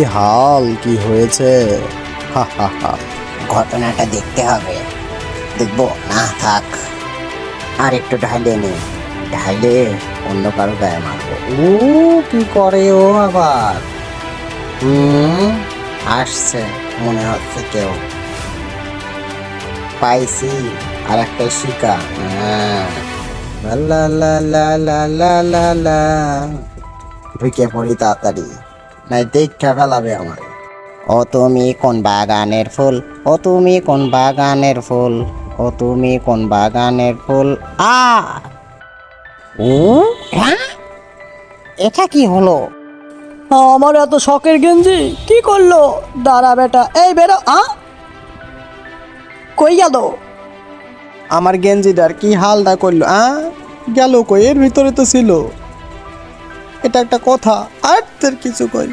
কি হাল, কি হয়েছে? হা হা হা। ঘটনাটা দেখতে হবে। দেখবো না, থাক, আর একটু ঢাইলে নি, ঢাইলে অন্য কারো গায়ে মারবো। ও কি করে ও আবার? আসছে মনে হচ্ছে কেউ। পাইছি আর একটা শিকা। লা লা লা লা লা লা লা। ঢুকে পড়ি তাড়াতাড়ি, নাই দেখা ফেলাবে আমার। ও তুমি কোন বাগানের ফুল, ও তুমি কোন বাগানের ফুল, ও তুমি কোন বাগানের ফুল। আ ও হ্যাঁ, এটা কি হলো? আমার এত শখের গেঞ্জি কি করলো? দাঁড়া বেটা, এই বেরো। কই গেল? আমার গেঞ্জিটার কি হালটা করলো? গেল কই? এর ভিতরে তো ছিল। এটা একটা কথা, আর তোর কিছু কই।